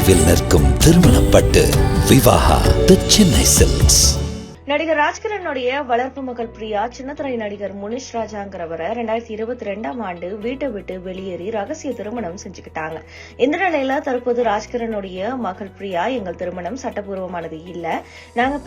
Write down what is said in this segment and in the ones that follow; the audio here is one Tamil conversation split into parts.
நினைவில் நிற்கும் திருமணப்பட்டு விவாகா தி சென்னை சில்க்ஸ். நடிகர் ராஜ்கிரனுடைய வளர்ப்பு மகள் பிரியா சின்னத்திரை நடிகர் முனிஷ் ராஜாங்கிறவரை 2022ஆம் ஆண்டு வீட்டை விட்டு வெளியேறி ரகசிய திருமணம் செஞ்சுக்கிட்டாங்க. இந்த நிலையில தற்போது ராஜ்கிரனுடைய மகள் பிரியா, எங்கள் திருமணம் சட்டப்பூர்வமானது இல்ல, நாங்க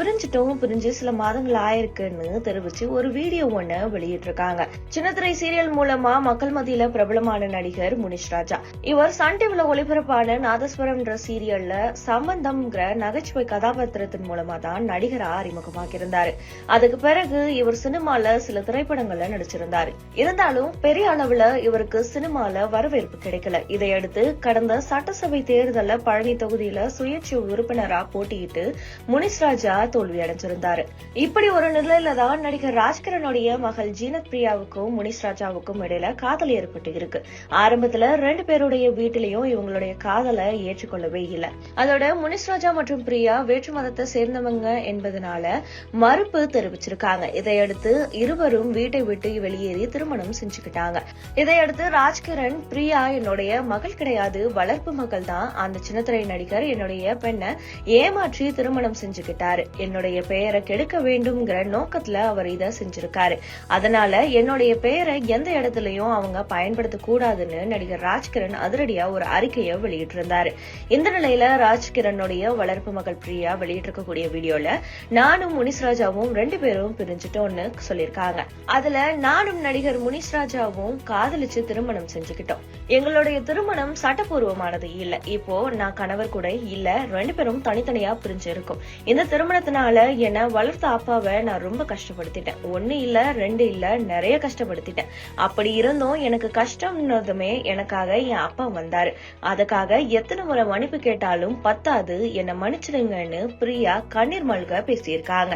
பிரிஞ்சு சில மாதங்கள் ஆயிருக்குன்னு தெரிவிச்சு ஒரு வீடியோ ஒண்ணு வெளியிட்டிருக்காங்க. சின்னத்திரை சீரியல் மூலமா மக்கள் மத்தியில பிரபலமான நடிகர் முனிஷ் ராஜா. இவர் சன் டிவில ஒளிபரப்பான நாதஸ்வரம்ன்ற சீரியல்ல சம்பந்தம்ங்கிற நகைச்சுவை கதாபாத்திரத்தின் மூலமா தான் நடிகரா அறிமுகமாக இருந்தாரு. அதுக்கு பிறகு இவர் சினிமால சில திரைப்படங்கள்ல நடிச்சிருந்தாரு. இருந்தாலும் பெரிய அளவுல இவருக்கு சினிமால வரவேற்பு கிடைக்கல. இதையடுத்து கடந்த சட்டசபை தேர்தல்ல பழனி தொகுதியில சுயேட்சை உறுப்பினரா போட்டியிட்டு முனிஷ் ராஜா தோல்வி அடைஞ்சிருந்தாரு. இப்படி ஒரு நிலையில தான் நடிகர் ராஜ்கிரனுடைய மகள் ஜீனத் பிரியாவுக்கும் முனிஷ் ராஜாவுக்கும் இடையில காதல் ஏற்பட்டு இருக்கு. ஆரம்பத்துல 2 பேருடைய வீட்டிலையும் இவங்களுடைய காதலை ஏற்றுக்கொள்ளவே இல்லை. அதோட முனிஷ் ராஜா மற்றும் பிரியா வேற்று மதத்தை சேர்ந்தவங்க என்பதனால மறுப்பு தெரிவிச்சிருக்காங்க. இதையடுத்து இருவரும் வீட்டை விட்டு வெளியேறி திருமணம் செஞ்சுக்கிட்டாங்க. இதையடுத்து ராஜ்கிரண், பிரியா என்னுடைய மகள் கிடையாது, வளர்ப்பு மகள் தான். அந்த சின்னத்திரை நடிகர் என்னுடைய பெண்ணை ஏமாற்றி திருமணம் செஞ்சுக்கிட்டாரு. என்னுடைய பெயரை கெடுக்க வேண்டும்ங்கிற நோக்கத்துல அவர் இதை செஞ்சிருக்காரு. அதனால என்னுடைய பெயரை எந்த இடத்துலயும் அவங்க பயன்படுத்த கூடாதுன்னு நடிகர் ராஜ்கிரண் அதிரடியா ஒரு அறிக்கையை வெளியிட்டிருந்தாரு. இந்த நிலையில ராஜ்கிரனுடைய வளர்ப்பு மகள் பிரியா வெளியிட்டிருக்கக்கூடிய வீடியோல நானும் முனிஷ் ராஜாவும் 2 பேரும் பிரிஞ்சுட்டோம்னு சொல்லிருக்காங்க. அதுல நானும் நடிகர் முனிஷ் ராஜாவும் காதலிச்சு திருமணம் செஞ்சுக்கிட்டோம். எங்களுடைய திருமணம் சட்டப்பூர்வமானது இல்ல. இப்போ நான் கணவர் கூட இல்ல, 2 பேரும் தனித்தனியா பிரிஞ்சு இருக்கோம். இந்த திருமணத்தினால என்ன வளர்த்த அப்பாவை நான் ரொம்ப கஷ்டப்படுத்திட்டேன். 1 இல்ல 2 இல்ல, நிறைய கஷ்டப்படுத்திட்டேன். அப்படி இருந்தும் எனக்கு கஷ்டம்னதுமே எனக்காக என் அப்பா வந்தாரு. அதுக்காக எத்தனை முறை மன்னிப்பு கேட்டாலும் பத்தாது, என்னை மன்னிச்சிடுங்கன்னு பிரியா கண்ணீர் மல்க பேசியிருக்காங்க.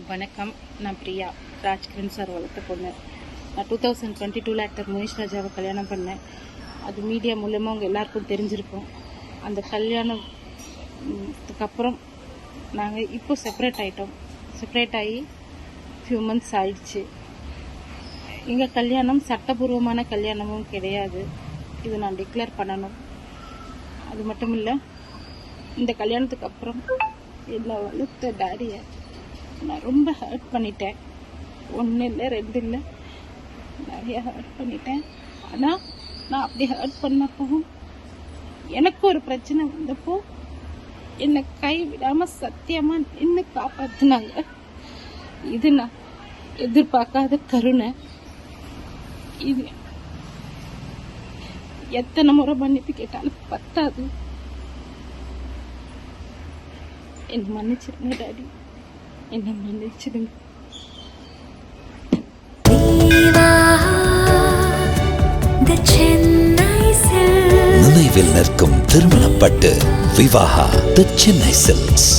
வணக்கம், நான் பிரியா, ராஜ்கிரண் சார் வளர்த்த பொண்ணு. நான் 2022 ஆக்டர் முனிஷ் ராஜாவை கல்யாணம் பண்ணேன். அது மீடியா மூலமாக அவங்க எல்லாருக்கும் தெரிஞ்சிருக்கும். அந்த கல்யாணத்துக்கு அப்புறம் நாங்கள் இப்போ செப்பரேட் ஆகிட்டோம். செப்பரேட் ஆகி ஃபியூ மந்த்ஸ் ஆயிடுச்சு. எங்கள் கல்யாணம் சட்டபூர்வமான கல்யாணமும் கிடையாது. இது நான் டிக்ளேர் பண்ணணும். அது மட்டும் இல்லை, இந்த கல்யாணத்துக்கு அப்புறம் என்னை வளர்த்த டாடியை நான் ரொம்ப ஹர்ட் பண்ணிட்டேன். 1 இல்லை 2 இல்லை, நிறைய ஹர்ட் பண்ணிட்டேன். ஆனால் நான் அப்படி ஹர்ட் பண்ணப்பவும் எனக்கு ஒரு பிரச்சனை வந்தப்போ என்னை கைவிடாமல் சத்தியமாக நின்று காப்பாற்றினாங்க. இது நான் எதிர்பார்க்காத கருணை. இது எத்தனை முறை மன்னிப்பு கேட்டாலும் பத்தாது. என்னை மன்னிச்சிருங்க டாடி, என்னை மன்னிச்சிடுங்க. நினைவில் நிற்கும் திருமணப்பட்டு விவாகா தி சென்னை சில்க்ஸ்.